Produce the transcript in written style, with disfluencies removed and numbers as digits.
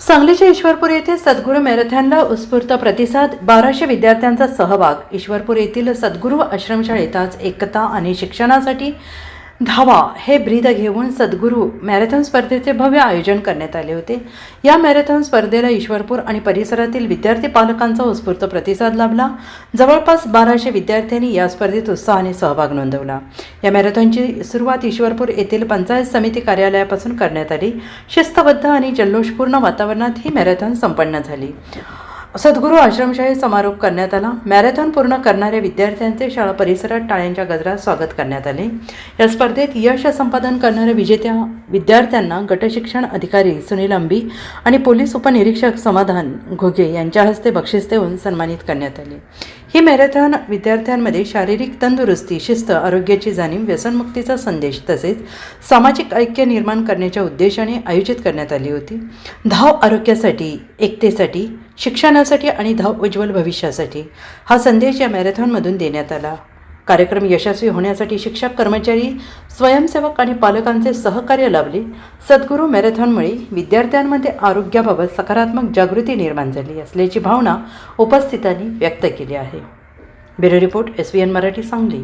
सांगलीच्या ईश्वरपूर येथे सद्गुरू मॅरेथॉनला उत्स्फूर्त प्रतिसाद, 1200 विद्यार्थ्यांचा सहभाग। ईश्वरपूर येथील सद्गुरू आश्रमशाळेत आज एकता आणि शिक्षणासाठी धावा हे ब्रीद घेऊन सद्गुरू मॅरेथॉन स्पर्धेचे भव्य आयोजन करण्यात आले होते। या मॅरेथॉन स्पर्धेला ईश्वरपूर आणि परिसरातील विद्यार्थी पालकांचा उत्स्फूर्त प्रतिसाद लाभला। जवळपास 1200 विद्यार्थ्यांनी या स्पर्धेत उत्साहाने सहभाग नोंदवला। या मॅरेथॉनची सुरुवात ईश्वरपूर येथील पंचायत समिती कार्यालयापासून करण्यात आली। शिस्तबद्ध आणि जल्लोषपूर्ण वातावरणात ही मॅरेथॉन संपन्न झाली। सद्गुरू आश्रमशाळेत समारोप करण्यात आला। मॅरेथॉन पूर्ण करणाऱ्या विद्यार्थ्यांचे शाळा परिसरात टाळ्यांच्या गजरात स्वागत करण्यात आले। या स्पर्धेत यश संपादन करणाऱ्या विजेत्या विद्यार्थ्यांना गटशिक्षण अधिकारी सुनील अंबी आणि पोलीस उपनिरीक्षक समाधान घोगे यांच्या हस्ते बक्षीस देऊन सन्मानित करण्यात आले। ही मॅरेथॉन विद्यार्थ्यांमध्ये शारीरिक तंदुरुस्ती, शिस्त, आरोग्याची जाणीव, व्यसनमुक्तीचा संदेश तसेच सामाजिक ऐक्य निर्माण करण्याच्या उद्देशाने आयोजित करण्यात आली होती। धाव आरोग्यासाठी, एकतेसाठी, शिक्षणासाठी आणि धाव उज्ज्वल भविष्यासाठी हा संदेश या मॅरेथॉनमधून देण्यात आला। कार्यक्रम यशस्वी होण्यासाठी शिक्षक, कर्मचारी, स्वयंसेवक आणि पालकांचे सहकार्य लाभले। सद्गुरू मॅरेथॉनमुळे विद्यार्थ्यांमध्ये आरोग्याबाबत सकारात्मक जागृती निर्माण झाली असल्याची भावना उपस्थितांनी व्यक्त केली आहे। Bureau report, SBN Marathi, Sangli.